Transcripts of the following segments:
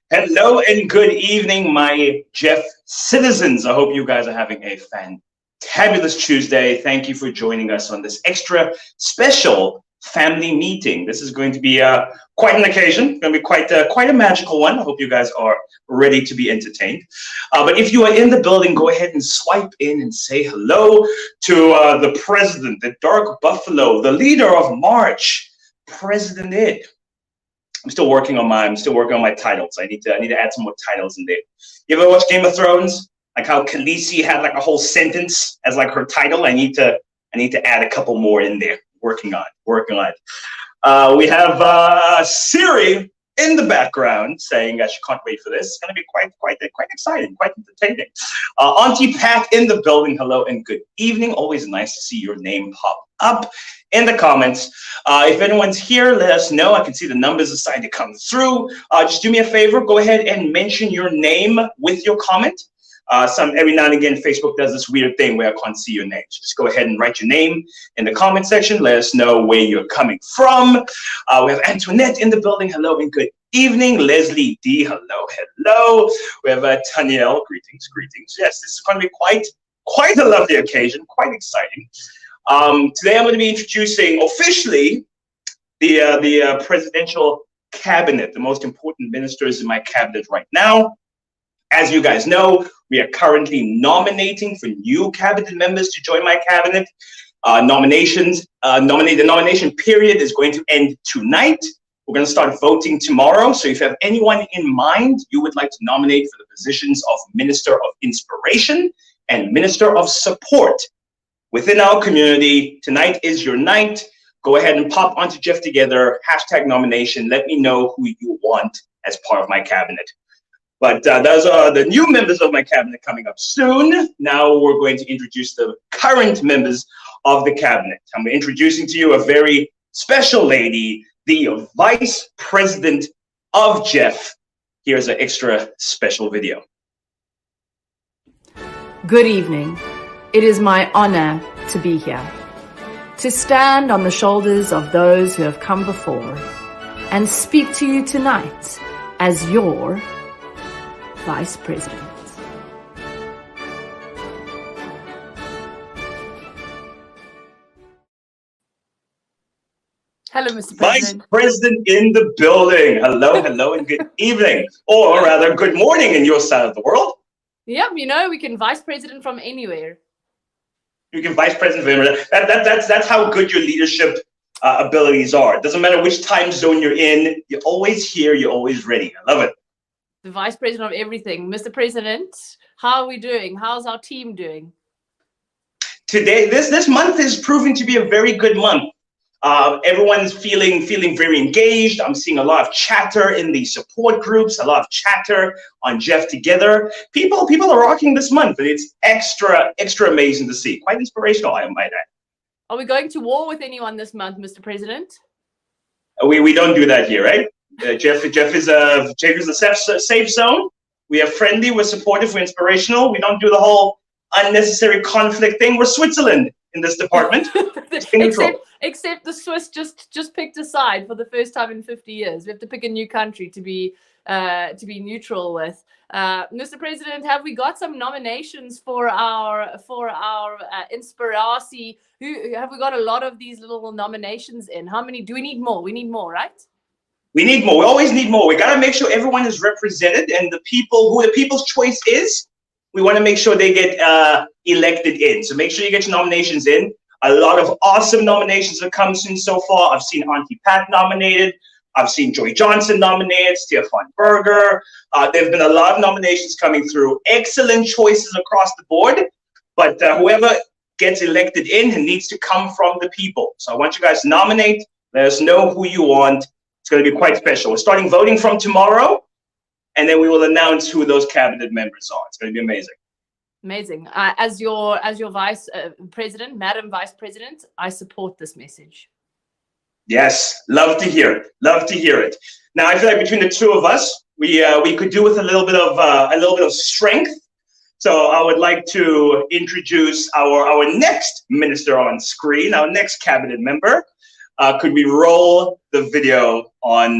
Hello and good evening, my Jeff citizens. I hope you guys are having a fantabulous Tuesday. Thank you for joining us on this extra special family meeting. This is going to be quite an occasion. Going to be quite a magical one. I hope you guys are ready to be entertained. But if you are in the building, go ahead and swipe in and say hello to the president, the Dark Buffalo, the leader of March, President Ed. I'm still working on my titles. I need to add some more titles in there. You ever watch Game of Thrones? Like how Khaleesi had like a whole sentence as like her title. I need to add a couple more in there. Working on it. We have Siri in the background saying she can't wait for this. It's going to be quite exciting, quite entertaining. Auntie Pat in the building. Hello and good evening. Always nice to see your name pop up in the comments. If anyone's here, let us know. I can see the numbers are starting to come through. Just do me a favor. Go ahead and mention your name with your comment. Every now and again, Facebook does this weird thing where I can't see your name. So just go ahead and write your name in the comment section. Let us know where you're coming from. We have Antoinette in the building. Hello and good evening. Leslie D. Hello. We have Tanielle. Greetings. Yes, this is going to be quite a lovely occasion. Quite exciting. Today I'm going to be introducing officially the presidential cabinet, the most important ministers in my cabinet right now. As you guys know, we are currently nominating for new cabinet members to join my cabinet. The nomination period is going to end tonight. We're going to start voting tomorrow. So if you have anyone in mind you would like to nominate for the positions of Minister of Inspiration and Minister of Support within our community, tonight is your night. Go ahead and pop onto Jeff Together, #nomination. Let me know who you want as part of my cabinet. But those are the new members of my cabinet coming up soon. Now we're going to introduce the current members of the cabinet. I'm introducing to you a very special lady, the Vice President of Jeff. Here's an extra special video. Good evening. It is my honor to be here, to stand on the shoulders of those who have come before and speak to you tonight as your Vice President. Hello, Mr. President. Vice President in the building. Hello, and good evening. Or rather, good morning in your side of the world. Yeah, we can Vice President from anywhere. You can Vice President from anywhere. That's how good your leadership abilities are. It doesn't matter which time zone you're in. You're always here. You're always ready. I love it. The Vice President of everything. Mr. President, how are we doing? How's our team doing? Today, this month is proving to be a very good month. Everyone's feeling very engaged. I'm seeing a lot of chatter in the support groups, a lot of chatter on Jeff Together. People are rocking this month, and it's extra amazing to see. Quite inspirational, I might add. Are we going to war with anyone this month, Mr. President? We don't do that here, right? Jeff is a safe zone. We are friendly, we're supportive, we're inspirational. We don't do the whole unnecessary conflict thing. We're Switzerland in this department. Except the Swiss just picked a side for the first time in 50 years. We have to pick a new country to be neutral with. Mr. President, have we got some nominations for our Inspiratie? Have we got a lot of these little nominations in? How many do we need more? We need more, right? We need more. We always need more. We got to make sure everyone is represented, and the people's choice is, we want to make sure they get elected in. So make sure you get your nominations in. A lot of awesome nominations have come in so far. I've seen Auntie Pat nominated. I've seen Joy Johnson nominated, Stefan Berger. There have been a lot of nominations coming through. Excellent choices across the board. But whoever gets elected in needs to come from the people. So I want you guys to nominate. Let us know who you want. It's going to be quite special. We're starting voting from tomorrow, and then we will announce who those cabinet members are. It's going to be amazing. Amazing. As your Vice President, Madam Vice President, I support this message. Yes, love to hear it. Love to hear it. Now, I feel like between the two of us, we could do with a little bit of strength. So I would like to introduce our next minister on screen, our next cabinet member. Could we roll the video on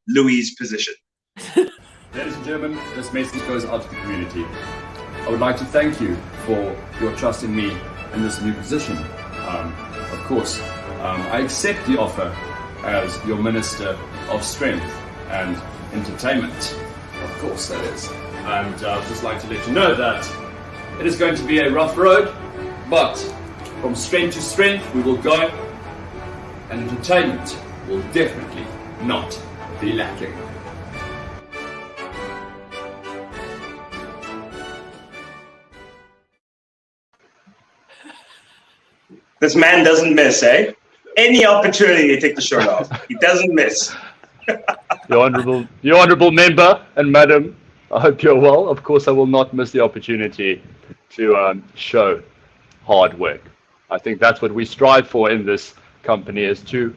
Louis' position? Ladies and gentlemen, this message goes out to the community. I would like to thank you for your trust in me in this new position. Of course, I accept the offer as your Minister of Strength and Entertainment. Of course, that is. And I'd just like to let you know that it is going to be a rough road, but from strength to strength we will go, and entertainment will definitely not be lacking. This man doesn't miss, eh? Any opportunity to take the shirt off, he doesn't miss. Your honourable member and madam, I hope you're well. Of course, I will not miss the opportunity to show hard work. I think that's what we strive for in this company, is to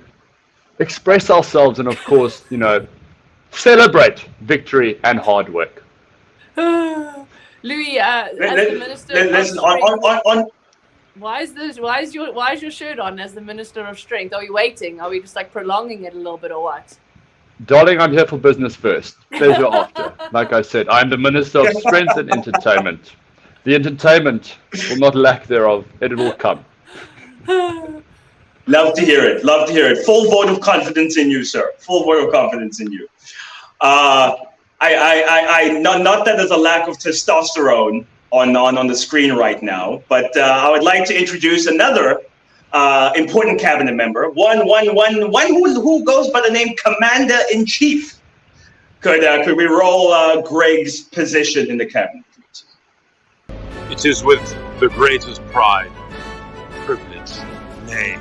express ourselves and, of course, celebrate victory and hard work. Louis, as the Minister Listen, of on Why is your shirt on as the Minister of Strength? Are we waiting? Are we just like prolonging it a little bit or what? Darling, I'm here for business first, pleasure after. Like I said, I'm the Minister of Strength and Entertainment. The entertainment will not lack thereof, it will come. Love to hear it. Love to hear it. Full vote of confidence in you, sir. Full vote of confidence in you. Not that there's a lack of testosterone on the screen right now, but I would like to introduce another important cabinet member, one who goes by the name Commander in Chief. Could we roll Greg's position in the cabinet? It is with the greatest pride, privilege, nay,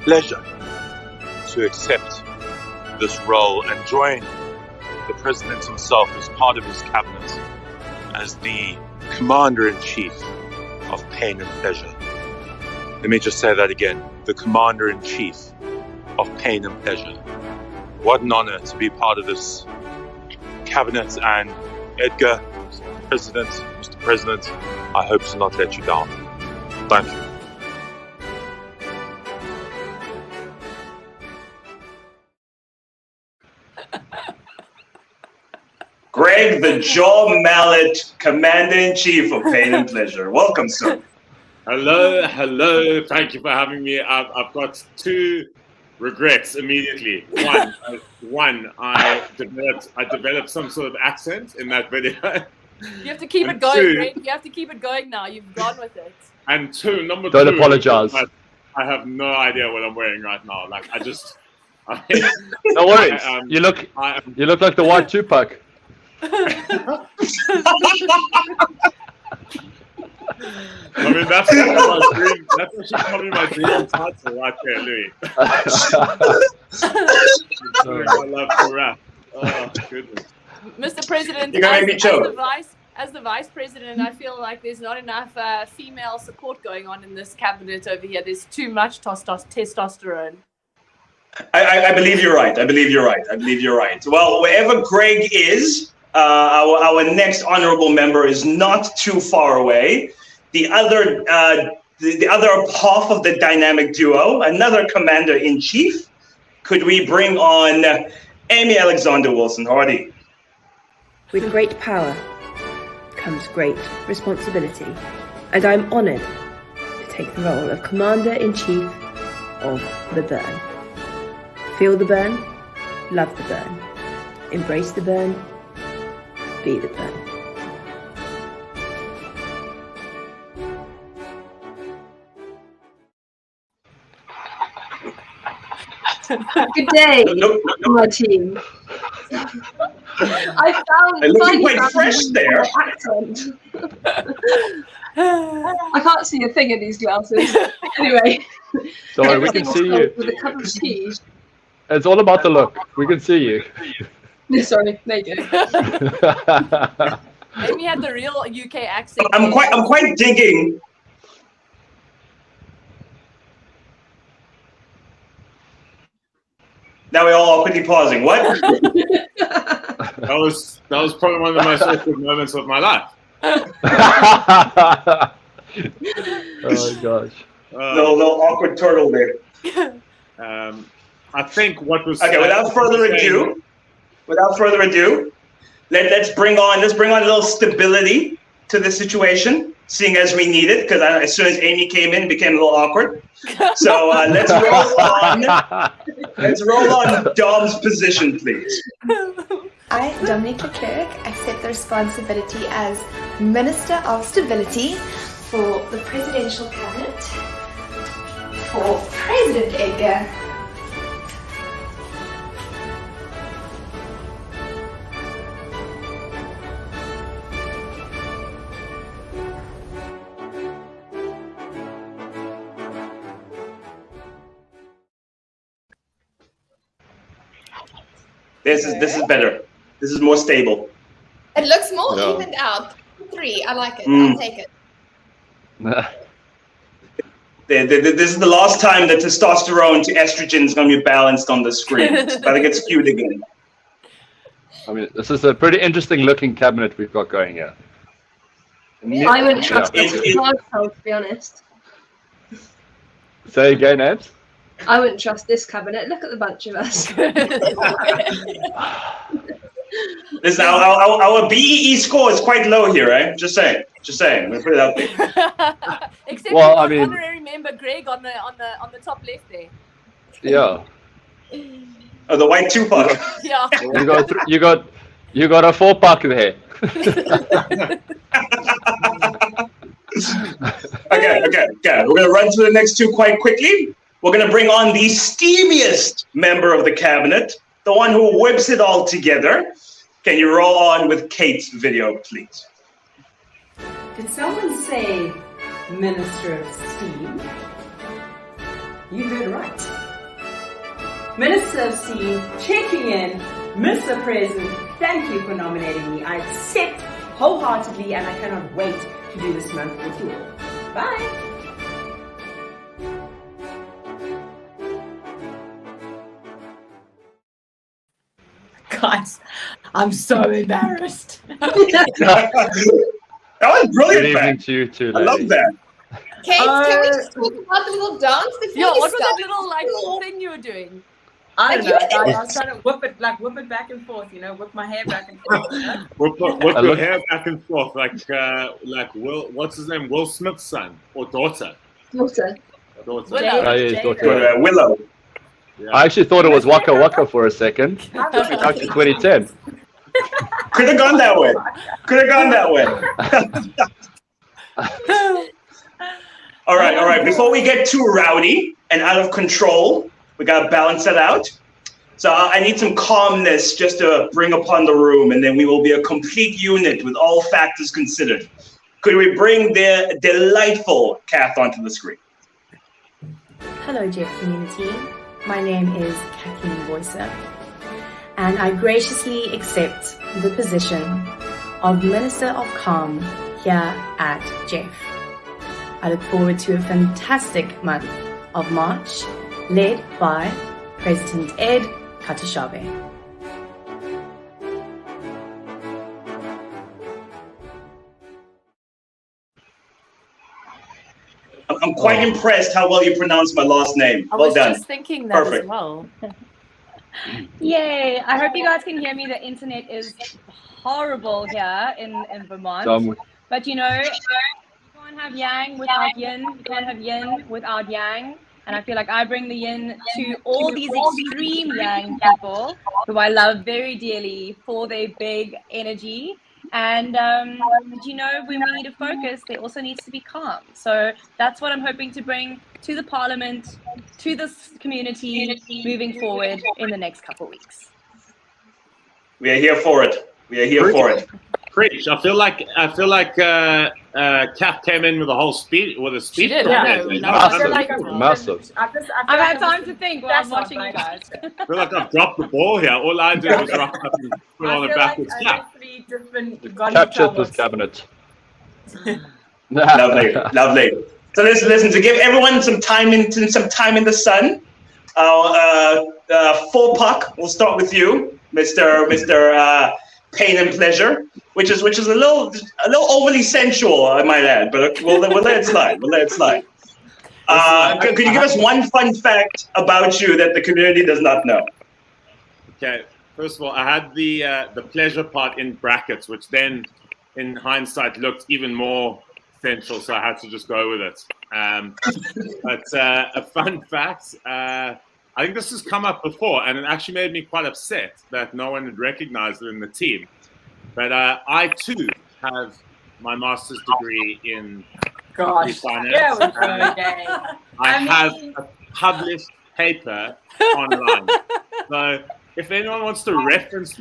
pleasure to accept this role and join the President himself as part of his cabinet as the Commander-in-Chief of Pain and Pleasure. Let me just say that again, the Commander-in-Chief of Pain and Pleasure. What an honor to be part of this cabinet, and Edgar, Mr. President, I hope to not let you down. Thank you. Greg, the Jaw Mallet, Commander-in-Chief of Pain and Pleasure. Welcome, sir. Hello. Thank you for having me. I've got two regrets immediately. One, I developed some sort of accent in that video. You have to keep it going, Greg. You have to keep it going now. You've gone with it. And number Don't two. apologize. I have no idea what I'm wearing right now. Like No worries. You look like the white Tupac. I mean, that's actually probably my dream title right there, Louis. I love to rap. Oh, goodness. Mr. President, You're gonna make me choke. as the Vice President, I feel like there's not enough female support going on in this cabinet over here. There's too much testosterone. I believe you're right. I believe you're right. Well, wherever Greg is, our next honorable member is not too far away. The other half of the dynamic duo, another Commander-in-Chief. Could we bring on Amy Alexander Wilson-Hardy? With great power comes great responsibility, and I'm honoured to take the role of Commander-in-Chief of the Burn. Feel the burn, love the burn, embrace the burn, be the burn. Good day, Look, my team. I looking quite fresh there. Accent. I can't see a thing in these glasses. Anyway. Don't worry, we can see you. With a cup of tea. It's all about the look. We can see you. Sorry, there you go. Amy had the real UK accent. I'm quite digging. Now we're all awkwardly pausing. What? That was probably one of the most awkward moments of my life. Oh gosh. Little awkward turtle there. I think what was Okay. Without further ado, let's bring on a little stability to the situation, seeing as we need it, because as soon as Amy came in, it became a little awkward. So let's roll on. Let's roll on Dom's position, please. I, Dominique Leclerc, accept the responsibility as Minister of Stability for the Presidential Cabinet for President Edgar. This is better. This is more stable. It looks more Yeah. evened out. 3, I like it. Mm. I'll take it. This is the last time that testosterone to estrogen is going to be balanced on the screen. It's about to get skewed again. I mean, this is a pretty interesting looking cabinet we've got going here. I wouldn't trust Yeah. this It- household, to be honest. Say again, Abs? I wouldn't trust this cabinet. Look at the bunch of us. Listen, our BEE score is quite low here, right? Just saying. I'm gonna put it out there. Except Well, for I mean- honorary member Greg on the top left there. Yeah. Oh, the white Tupac. Yeah. You got a 4-pack there. Okay. We're gonna run through the next two quite quickly. We're gonna bring on the steamiest member of the cabinet, the one who whips it all together. Can you roll on with Kate's video, please? Did someone say Minister of Steam? You heard right. Minister of Steam, checking in. Mr. President, thank you for nominating me. I accept wholeheartedly and I cannot wait to do this month with you all. Bye. Guys, I'm so embarrassed. That was Good brilliant, evening man. to you too, I love ladies. that. Kate, can we just talk about the little dance before Yeah, you what was start? that little like thing you were doing? I don't know, Like, guys. I was trying to whip it back and forth, whip my hair back and forth. Whip I your look- hair back and forth like Will. What's his name? Will Smith's son or daughter? Daughter. Daughter. Willow. Oh, yeah, With, Dr. Willow. Yeah. I actually thought it was Waka Waka for a second. Back to 2010. Could have gone that way. All right. Before we get too rowdy and out of control, we gotta balance it out. So I need some calmness just to bring upon the room, and then we will be a complete unit with all factors considered. Could we bring the delightful Kath onto the screen? Hello, Jeff community. My name is Kathleen Boycer, and I graciously accept the position of Minister of Calm here at Jeff. I look forward to a fantastic month of March, led by President Ed Katashabe. I'm quite impressed how well you pronounce my last name. I Well was done. just thinking that Perfect. as well. Yay! I hope you guys can hear me. The internet is horrible here in Vermont. But you can't have yang without yin. You can't have yin without yang. And I feel like I bring the yin to all these extreme yang people who I love very dearly for their big energy. And when we need to focus, there also needs to be calm. So that's what I'm hoping to bring to the Parliament, to this community, moving forward in the next couple of weeks. We are here for it. Preach. I feel like Kath came in with a whole speech She did, I Massive. I've had time to think while I'm watching you guys. feel like I've dropped the ball here. All I did was rock up and put on a backwards cap. Captured this cabinet. Lovely. So listen. To give everyone some time in the sun. Our 4-pack. We'll start with you, Mr. Pain and Pleasure, which is a little overly sensual, I might add, but we'll let it slide. Could you give us one fun fact about you that the community does not know? Okay. First of all, I had the pleasure part in brackets, which then, in hindsight, looked even more central, so I had to just go with it. But a fun fact, I think this has come up before, and it actually made me quite upset that no one had recognized it in the team. But I, too, have my master's degree in finance. Yeah, we go again. I have a published paper online. So if anyone wants to reference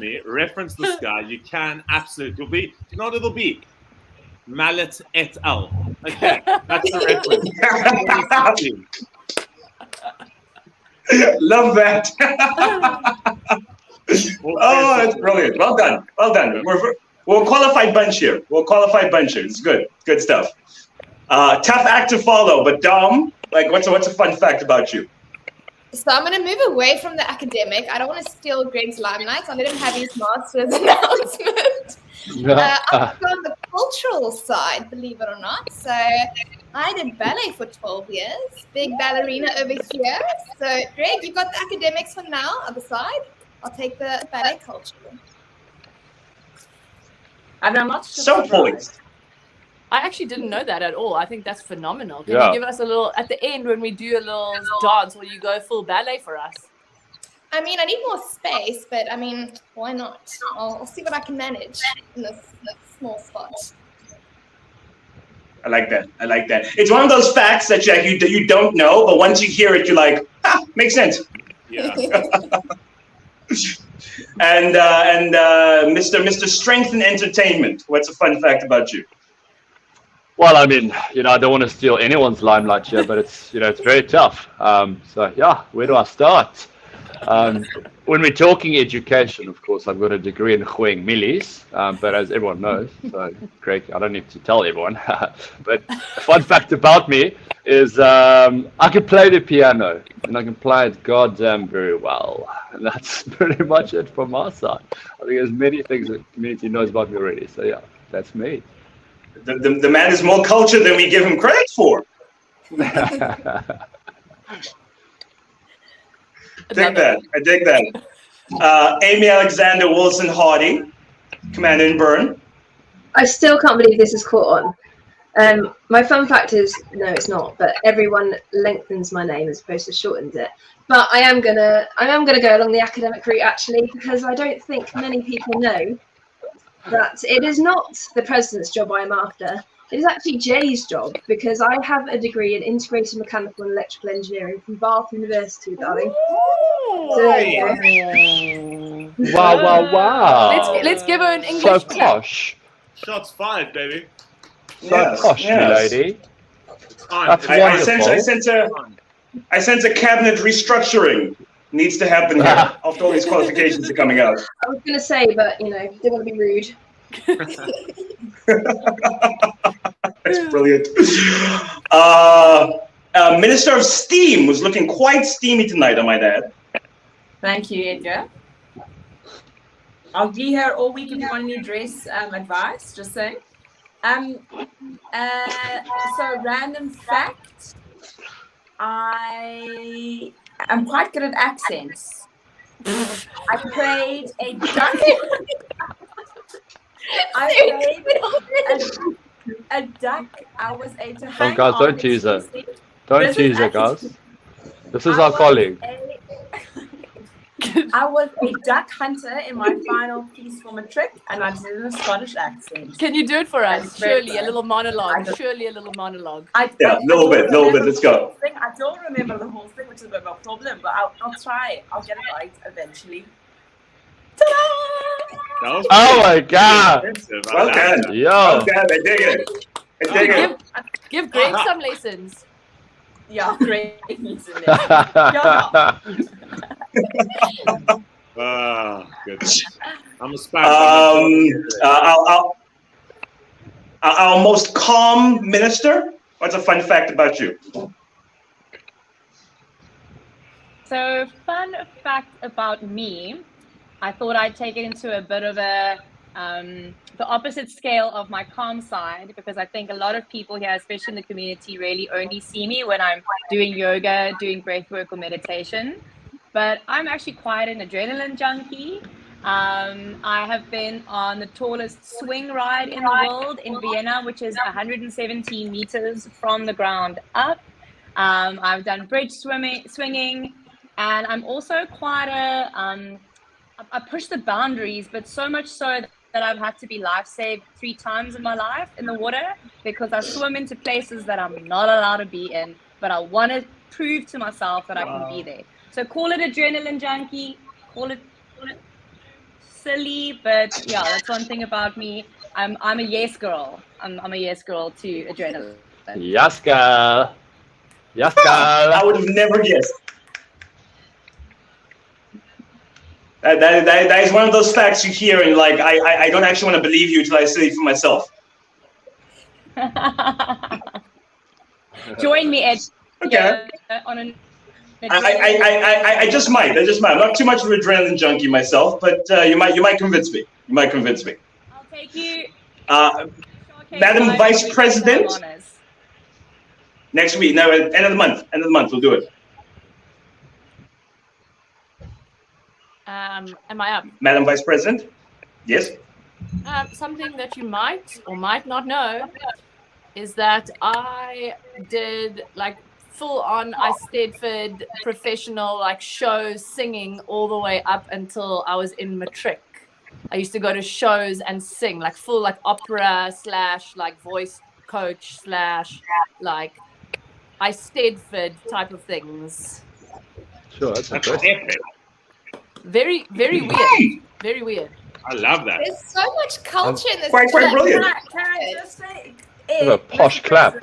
this guy, you can absolutely. It'll be, you know what it'll be? Mallet et al. Okay, that's the reference. Love that. Oh, that's brilliant. Well done. Well done. We're a qualified bunch here. It's good. Good stuff. Tough act to follow, but Dom, like, what's a fun fact about you? So I'm going to move away from the academic. I don't want to steal Greg's limelight. I'll let him have his master's announcement. I'll go on the cultural side, believe it or not. So I did ballet for 12 years. Big ballerina over here. So Greg, you've got the academics for now, other side. I'll take the ballet culture. And I'm not so poised. I actually didn't know that at all. I think that's phenomenal. Can you give us a little, at the end when we do a little dance, will you go full ballet for us? I mean, I need more space, but I mean, why not? I'll see what I can manage in this small spot. I like that. It's one of those facts that you don't know, but once you hear it, you're like, makes sense. Yeah. And Mr. Strength and Entertainment, what's a fun fact about you? Well, I mean, I don't want to steal anyone's limelight here, but it's very tough. So yeah, where do I start? When we're talking education, of course, I've got a degree in Goeing Millies, but as everyone knows, so Greg, I don't need to tell everyone. But a fun fact about me is I can play the piano, and I can play it goddamn very well. And that's pretty much it from my side. I think there's many things that the community knows about me already. So yeah, that's me. The man is more cultured than we give him credit for. I dig that. Amy Alexander Wilson Hardy, Commander in Burn. I still can't believe this is caught on. My fun fact is, no, it's not, but everyone lengthens my name as opposed to shortens it. But I am gonna go along the academic route actually, because I don't think many people know that it is not the president's job I'm after. It is actually Jay's job, because I have a degree in integrated mechanical and electrical engineering from Bath University, darling. Wow. Let's give her an English. So posh. Shots fired, baby. So posh, lady. That's wonderful. I sense a cabinet restructuring needs to happen here after all these qualifications are coming out. I was going to say, but didn't want to be rude. That's brilliant. Minister of Steam was looking quite steamy tonight, I might add. Thank you, Edgar. I'll be here all week if you want any dress advice, just saying. So random fact, I am quite good at accents. I played a duck. A duck. I was able to hang guys, don't tease her. Don't tease her, guys. This is our colleague. I was a duck hunter in my final piece for matric, and I did a Scottish accent. Can you do it for us? Surely, a little monologue. A little bit. Let's go. I don't remember the whole thing, which is a bit of a problem, but I'll try. I'll get it right eventually. Ta-da! Oh my God! Well done. Yo. Well done. I dig it. Give Greg some lessons. Yeah, Greg needs it. Goodness. I'm a spy. Our most calm minister. What's a fun fact about you? So, fun fact about me, I thought I'd take it into a bit of the opposite scale of my calm side, because I think a lot of people here, especially in the community, really only see me when I'm doing yoga, doing breath work or meditation. But I'm actually quite an adrenaline junkie. I have been on the tallest swing ride in the world in Vienna, which is 117 meters from the ground up. I've done bridge swinging, and I'm also quite I push the boundaries, but so much so that I've had to be life saved 3 times in my life in the water, because I swim into places that I'm not allowed to be in, but I want to prove to myself that I can be there. So call it adrenaline junkie, call it silly, but yeah, that's one thing about me. I'm a yes girl. I'm a yes girl to adrenaline. Yes, girl. Yes, girl. I would have never guessed. That is one of those facts you hear, and like I don't actually want to believe you until I see it for myself. Join me, Ed. Okay. On an I just might. I'm not too much of an adrenaline junkie myself, but you might convince me. I'll take you. Madam Vice President. Next week. No, end of the month. End of the month, we'll do it. Am I up? Madam Vice President. Yes. Something that you might or might not know is that I did like full on Eisteddfod professional like shows singing all the way up until I was in matric. I used to go to shows and sing like full like opera / like voice coach / like Eisteddfod type of things. Sure, that's impressive. Very weird. Very weird. I love that. There's so much culture in this. Quite brilliant. Can I just say, A posh clap.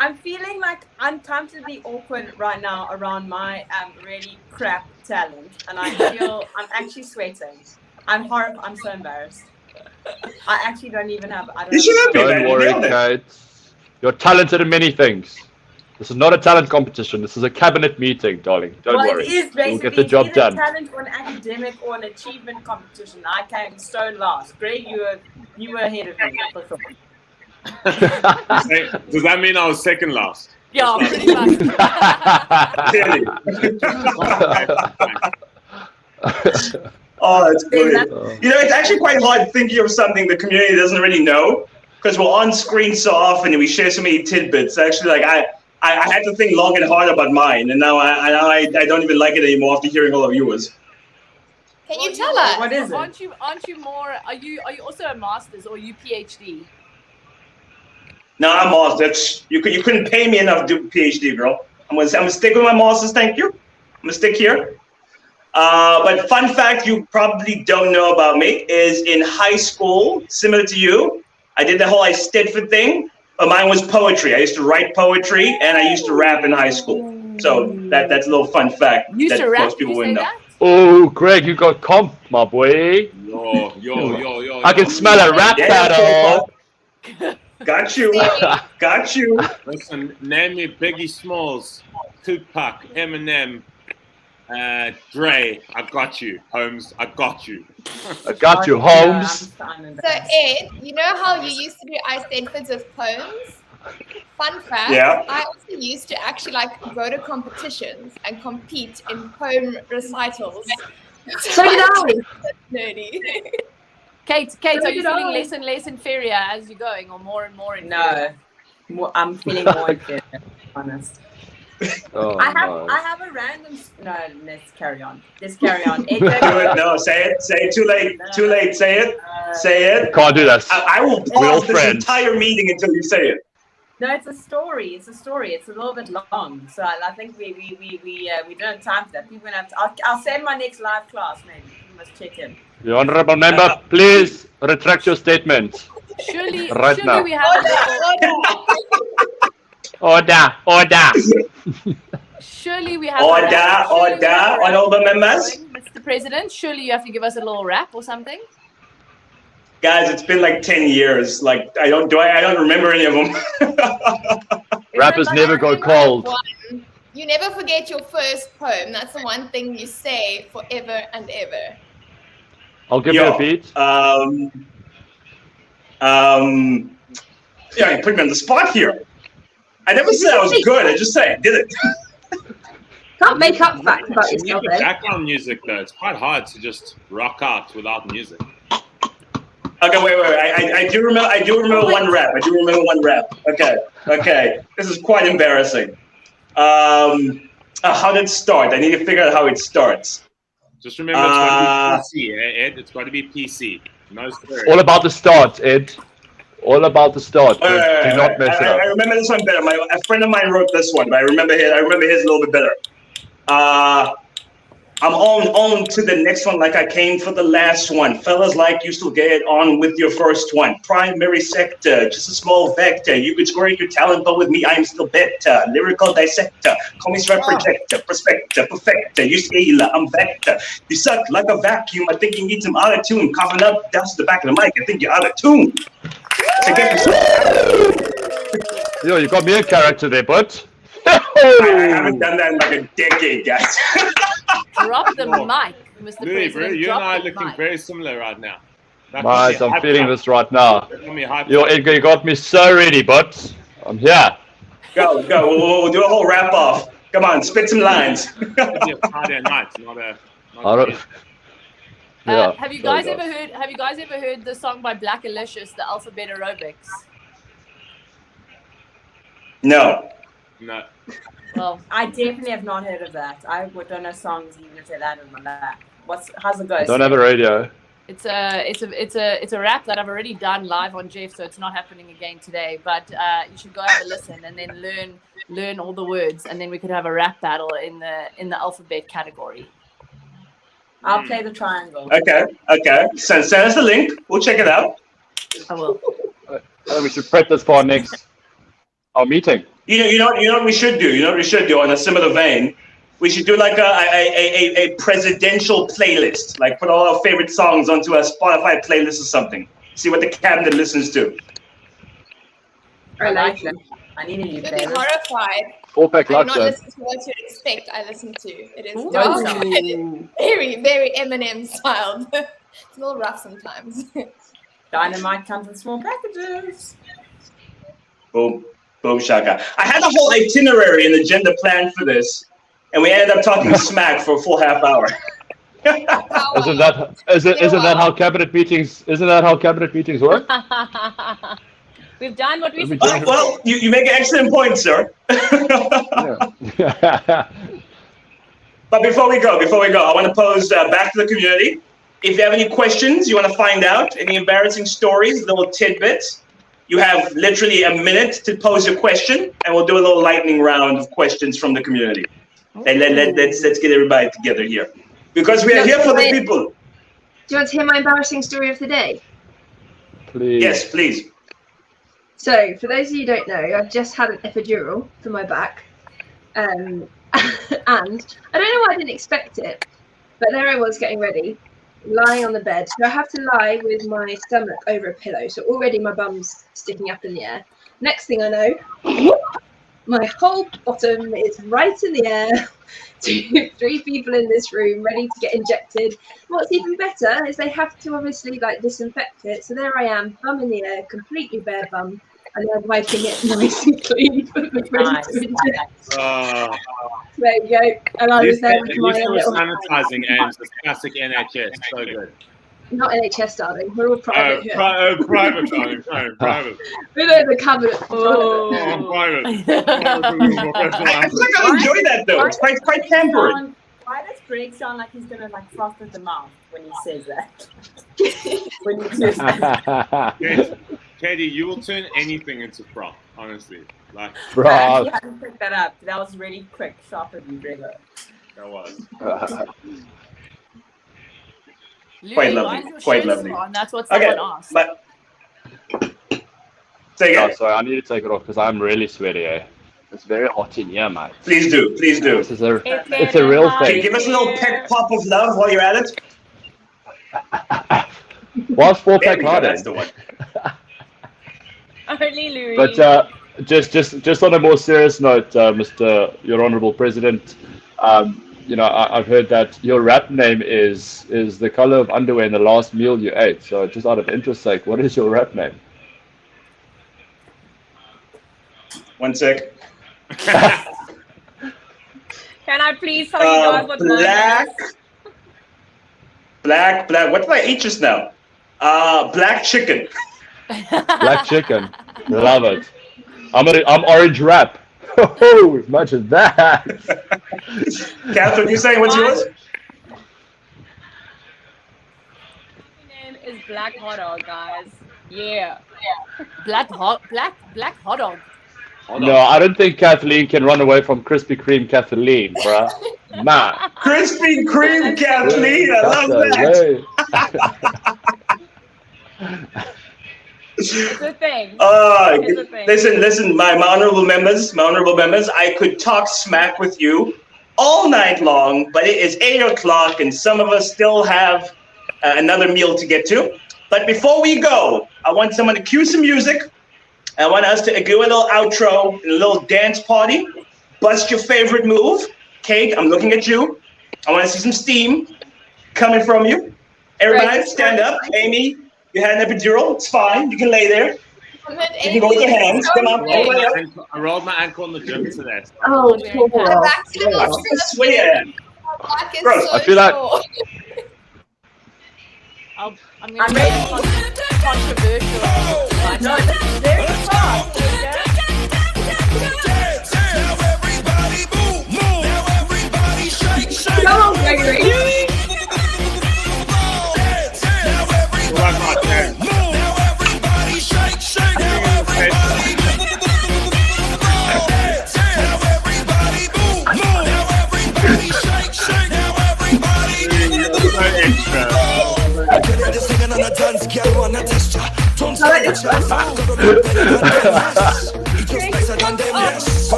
I'm feeling like uncomfortably awkward right now around my really crap talent, and I feel I'm actually sweating. I'm horrible. I'm so embarrassed. I actually don't even have. Don't worry, Kate. You're talented in many things. This is not a talent competition. This is a cabinet meeting, darling. Don't worry. It is basically, we'll get the job it's either done. talent or an academic or an achievement competition. I came stone last. Greg, you were ahead of me for sure. Does that mean I was second last? Yeah, pretty much. Oh, it's brilliant. You know, it's actually quite hard thinking of something the community doesn't really know, because we're on screen so often and we share so many tidbits. Actually, like I had to think long and hard about mine, and now I don't even like it anymore after hearing all of yours. Can you tell us? What is it? Aren't you more? Are you also a master's or are you PhD? No, I'm master's. You couldn't pay me enough to do a PhD, girl. I'm gonna stick with my master's. Thank you. I'm gonna stick here. But fun fact you probably don't know about me is in high school, similar to you, I did the whole Eisteddfod thing, but mine was poetry. I used to write poetry and I used to rap in high school. So that's a little fun fact that most people wouldn't know. Oh, Greg, you got comp, my boy. Yo. I can smell a rap battle. Got you. Got you. Listen, name me Biggie Smalls, Tupac, Eminem, Dre. I got you. Holmes, I got you. I got you, Holmes. So Ed, you know how you used to do Eisteddfods of poems? Fun fact, yeah. I also used to actually like go to competitions and compete in poem recitals. So did I. Nerdy. Kate, are you feeling less and less inferior as you're going, or more and more inferior? No, I'm feeling more inferior, to be honest. Oh, I have a random. No, let's carry on. Let's carry on. No, say it. Say it. Too late. Too late. Say it. Say it. Can't do that. I will pause this entire meeting until you say it. No, it's a story. It's a story. It's a little bit long, so I think we don't have time for that. People gonna have to. I'll send my next live class. Maybe you must check in. The honourable member, please retract your statement. Surely now. We have Order. Surely we have Order, honourable members. Mr. President, surely you have to give us a little rap or something. Guys, it's been like 10 years. Like I don't remember any of them. Rappers never go cold. You never forget your first poem. That's the one thing you say forever and ever. I'll give you a beat. Yeah, you put me on the spot here. I never said I was good. I just said I did it. Can't make up facts about You need yourself, the though. background music though. It's quite hard to just rock out without music. Okay, wait. I do remember one rap. Okay. This is quite embarrassing. How did it start? I need to figure out how it starts. Just remember, it's got to be PC, Ed. It's got to be PC. No swearing. All about the start, Ed. All about the start. Do not mess it up. I remember this one better. A friend of mine wrote this one, but I remember his a little bit better. I'm on to the next one like I came for the last one. Fellas like you still get on with your first one. Primary sector, just a small vector. You could score your talent, but with me, I'm still better. Lyrical dissector, call me strap projector, prospector, perfector. You scalar, I'm vector. You suck like a vacuum. I think you need some auto-tune. Coughing up dust the back of the mic. I think you're out of tune. Yo, you got me a character there, but I haven't done that in like a decade, guys. Drop the mic, Mr. Louis, President. bro, you and drop I are the looking mic. very similar right now. Guys, I'm feeling this right now. Hyped Yo, Edgar, you got me so ready, but I'm here. Go. We'll do a whole wrap off. Come on, spit some lines. Friday night, not I don't. Yeah. Have you guys ever heard the song by Black Alicious, the Alphabet Aerobics? No. Well, I definitely have not heard of that. I don't know songs even if they land on my lap. How's it go? I don't have a radio. it's a rap that I've already done live on Jeff, so it's not happening again today. But you should go have a listen and then learn all the words, and then we could have a rap battle in the alphabet category. I'll play the triangle. Okay. Send us the link. We'll check it out. I will. We should prep this for our meeting. You know what we should do? On a similar vein, we should do like a presidential playlist. Like put all our favorite songs onto a Spotify playlist or something. See what the cabinet listens to. I like them. I need a new You'd be playlist. horrified. 4-pack I do not Lux, listen to what you'd expect. I listen to. It is dark. Very, very Eminem styled. It's a little rough sometimes. Dynamite comes in small packages. Boom shaka. I had a whole itinerary and agenda planned for this, and we ended up talking smack for a full half hour. Isn't that how cabinet meetings? Isn't that how cabinet meetings work? We've done what we've Well, you make an excellent point, sir. But before we go, I want to pose back to the community. If you have any questions, you want to find out, any embarrassing stories, little tidbits, you have literally a minute to pose your question, and we'll do a little lightning round of questions from the community. And let's get everybody together here. Because we are here for the people. Do you want to hear my embarrassing story of the day? Please. Yes, please. So, for those of you who don't know, I've just had an epidural for my back. And I don't know why I didn't expect it, but there I was getting ready, lying on the bed. So I have to lie with my stomach over a pillow. So already my bum's sticking up in the air. Next thing I know, my whole bottom is right in the air. 3 people in this room ready to get injected. What's even better is they have to obviously disinfect it. So there I am, bum in the air, completely bare bum, and they're wiping it nice and clean for the There you go. And I was there with my little sanitizing ends. It's classic NHS. So good. Not NHS, darling. We're all private here. Private, darling. Private. We know the cabinet. Private. I think I enjoy that though. It's quite temperate. Why does Greg sound like he's gonna froth at the mouth when he says that? When he says that. Katie, you will turn anything into froth, honestly. You haven't picked that up. That was really quick, sharp of you, Gregor. That was. Quite lovely. That's what someone asked. But say again. Oh, sorry, I need to take it off because I'm really sweaty. It's very hot in here, mate. Please do. This is it's a real Can thing. you give us a little peck pop of love while you're at it? Whilst 4-pack hard. That's the one. Only Louis. But just on a more serious note, Mr. Your Honourable President, I've heard that your rap name is the color of underwear in the last meal you ate. So just out of interest sake, what is your rap name? One sec. Can I please tell you guys what black. What did I eat just now? Black chicken. Black chicken. Love it. I'm orange wrap. Oh, as much as that. Catherine, you saying what's yours? My name is Black Hot Dog, guys. Yeah. Black hot dog. No, I don't think Kathleen can run away from Krispy Kreme Kathleen, bruh. Man. Krispy Kreme Kathleen, I love that. It's a thing. Listen, my honorable members, I could talk smack with you all night long, but it is 8 o'clock and some of us still have another meal to get to. But before we go, I want someone to cue some music. I want us to do a little outro, a little dance party. Bust your favorite move. Kate, I'm looking at you. I want to see some steam coming from you. Everybody stand up. Amy, you had an epidural. It's fine. You can lay there. You can go with your hands. Come on. I rolled my ankle in the gym today. Oh, cool. Swear. Gross. I feel like I'm ready for controversial. No, there's a song. Come on, Gregory.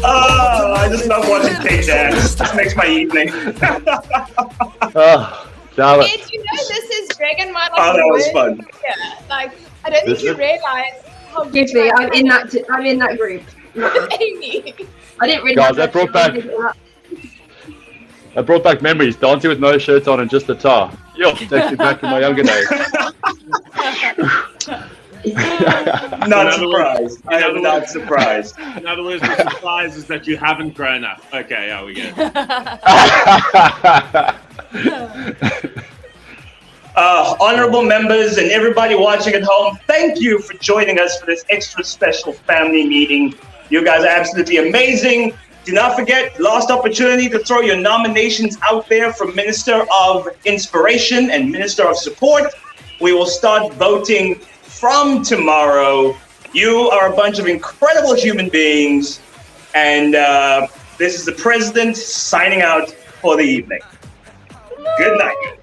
Oh, I just love watching Kate dance. This makes my evening. Oh, Kate, you know this is Dragon Mile. Oh, that was fun. Yeah, like I don't think you realize how Give me. I'm in that group. Amy. I didn't really. guys, I brought back memories. Dancing with no shirts on and just a tar. Yo, takes me back to my younger days. Not surprised. I am not surprised. In other words, the surprise is that you haven't grown up. Okay, yeah, we get it. Honorable members and everybody watching at home, thank you for joining us for this extra special family meeting. You guys are absolutely amazing. Do not forget, last opportunity to throw your nominations out there for Minister of Inspiration and Minister of Support. We will start voting from tomorrow. You are a bunch of incredible human beings. And this is the President signing out for the evening. Good night.